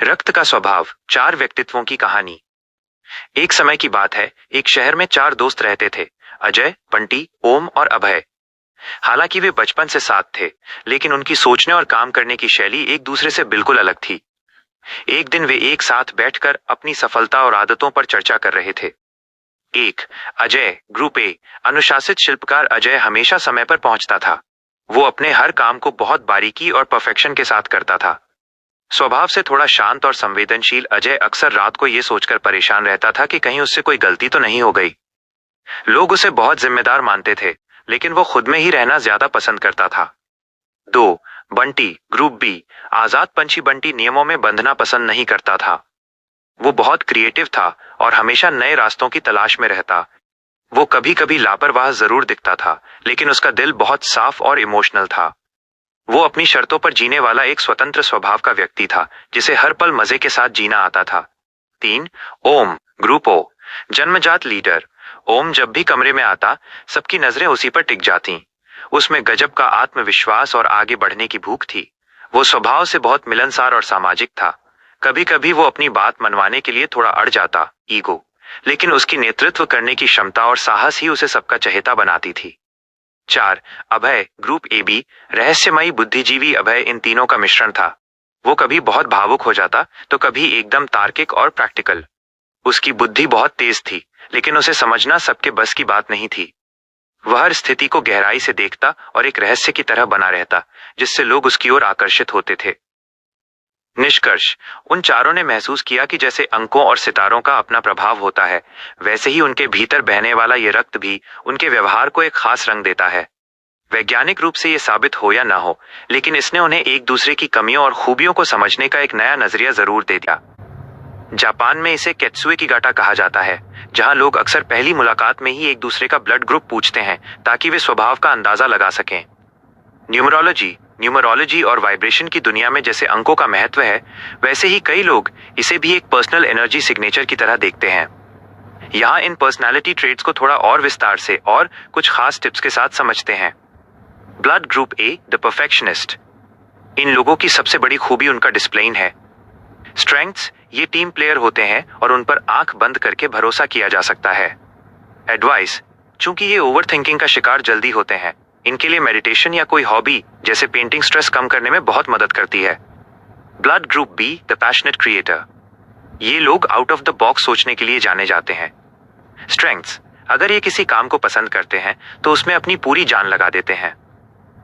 रक्त का स्वभाव, 4 व्यक्तित्वों की कहानी। एक समय की बात है, एक शहर में 4 दोस्त रहते थे। अजय, बंटी, ओम और अभय। हालांकि वे बचपन से साथ थे, लेकिन उनकी सोचने और काम करने की शैली एक दूसरे से बिल्कुल अलग थी। एक दिन वे एक साथ बैठकर अपनी सफलता और आदतों पर चर्चा कर रहे थे। एक, अजय, ग्रुप ए। अनुशासित शिल्पकार अजय हमेशा समय पर पहुंचता था। वो अपने हर काम को बहुत बारीकी और परफेक्शन के साथ करता था। स्वभाव से थोड़ा शांत और संवेदनशील अजय अक्सर रात को ये सोचकर परेशान रहता था कि कहीं उससे कोई गलती तो नहीं हो गई। लोग उसे बहुत जिम्मेदार मानते थे, लेकिन वो खुद में ही रहना ज्यादा पसंद करता था। 2, बंटी, ग्रुप बी। आजाद पंछी बंटी नियमों में बंधना पसंद नहीं करता था। वो बहुत क्रिएटिव था और हमेशा नए रास्तों की तलाश में रहता। वो कभी कभी लापरवाह जरूर दिखता था, लेकिन उसका दिल बहुत साफ और इमोशनल था। वो अपनी शर्तों पर जीने वाला एक स्वतंत्र स्वभाव का व्यक्ति था, जिसे हर पल मजे के साथ जीना आता था। 3, ओम, ग्रुप ओ। जन्मजात लीडर। ओम जब भी कमरे में आता, सबकी नजरें उसी पर टिक जाती। उसमें गजब का आत्मविश्वास और आगे बढ़ने की भूख थी। वो स्वभाव से बहुत मिलनसार और सामाजिक था। कभी कभी वो अपनी बात मनवाने के लिए थोड़ा अड़ जाता, ईगो, लेकिन उसकी नेतृत्व करने की क्षमता और साहस ही उसे सबका चहेता बनाती थी। 4, अभय, ग्रुप ए बी। रहस्यमयी बुद्धिजीवी अभय इन तीनों का मिश्रण था। वो कभी बहुत भावुक हो जाता, तो कभी एकदम तार्किक और प्रैक्टिकल। उसकी बुद्धि बहुत तेज थी, लेकिन उसे समझना सबके बस की बात नहीं थी। वह हर स्थिति को गहराई से देखता और एक रहस्य की तरह बना रहता, जिससे लोग उसकी ओर आकर्षित होते थे। निष्कर्ष, उन चारों ने महसूस किया कि जैसे अंकों और सितारों का अपना प्रभाव होता है, वैसे ही उनके भीतर बहने वाला ये रक्त भी उनके व्यवहार को एक खास रंग देता है। वैज्ञानिक रूप से ये साबित हो या ना हो, लेकिन इसने उन्हें एक दूसरे की कमियों और खूबियों को समझने का एक नया नजरिया जरूर दे दिया। जापान में इसे केत्सुए की गाटा कहा जाता है, जहां लोग अक्सर पहली मुलाकात में ही एक दूसरे का ब्लड ग्रुप पूछते हैं, ताकि वे स्वभाव का अंदाजा लगा सकें। न्यूमरोलॉजी और वाइब्रेशन की दुनिया में जैसे अंकों का महत्व है, वैसे ही कई लोग इसे भी एक पर्सनल एनर्जी सिग्नेचर की तरह देखते हैं। यहाँ इन पर्सनालिटी ट्रेट्स को थोड़ा और विस्तार से और कुछ खास टिप्स के साथ समझते हैं। Blood group A, the perfectionist. इन लोगों की सबसे बड़ी खूबी उनका डिसिप्लिन है। स्ट्रेंथ्स, ये टीम प्लेयर होते हैं और उन पर आंख बंद करके भरोसा किया जा सकता है। एडवाइस, चूंकि ये ओवर थिंकिंग का शिकार जल्दी होते हैं, इनके लिए मेडिटेशन या कोई हॉबी जैसे पेंटिंग स्ट्रेस कम करने में बहुत मदद करती है। Blood group B, the passionate creator. ये लोग आउट ऑफ द बॉक्स सोचने के लिए जाने जाते हैं। स्ट्रेंथ्स, अगर ये किसी काम को पसंद करते हैं तो उसमें अपनी पूरी जान लगा देते हैं।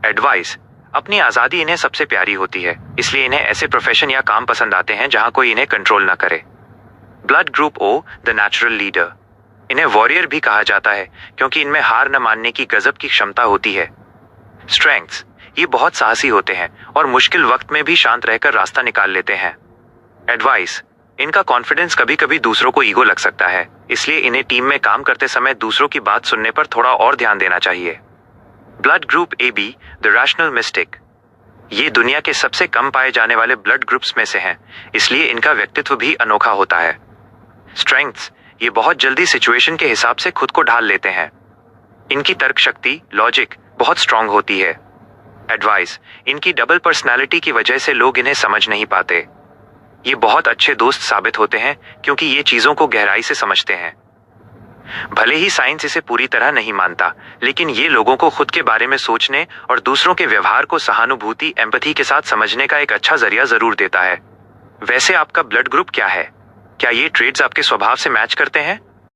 एडवाइस, अपनी आजादी इन्हें सबसे प्यारी होती है, इसलिए इन्हें ऐसे प्रोफेशन या काम पसंद आते हैं जहां कोई इन्हें कंट्रोल न करे। Blood group O, the natural leader. इन्हें वॉरियर भी कहा जाता है, क्योंकि इनमें हार न मानने की गजब की क्षमता होती है। स्ट्रेंथ्स, ये बहुत साहसी होते हैं और मुश्किल वक्त में भी शांत रहकर रास्ता निकाल लेते हैं। एडवाइस, इनका कॉन्फिडेंस कभी कभी दूसरों को ईगो लग सकता है, इसलिए इन्हें टीम में काम करते समय दूसरों की बात सुनने पर थोड़ा और ध्यान देना चाहिए। Blood group A B, the rational mystic. ये दुनिया के सबसे कम पाए जाने वाले ब्लड ग्रुप्स में से हैं, इसलिए इनका व्यक्तित्व भी अनोखा होता है। स्ट्रेंथ्स, ये बहुत जल्दी सिचुएशन के हिसाब से खुद को ढाल लेते हैं। इनकी तर्क शक्ति, लॉजिक बहुत स्ट्रांग होती है। एडवाइस, इनकी डबल पर्सनालिटी की वजह से लोग इन्हें समझ नहीं पाते। ये बहुत अच्छे दोस्त साबित होते हैं, क्योंकि ये चीजों को गहराई से समझते हैं। भले ही साइंस इसे पूरी तरह नहीं मानता, लेकिन ये लोगों को खुद के बारे में सोचने और दूसरों के व्यवहार को सहानुभूति, एम्पैथी के साथ समझने का एक अच्छा जरिया जरूर देता है। वैसे आपका ब्लड ग्रुप क्या है? क्या ये ट्रेड्स आपके स्वभाव से मैच करते हैं?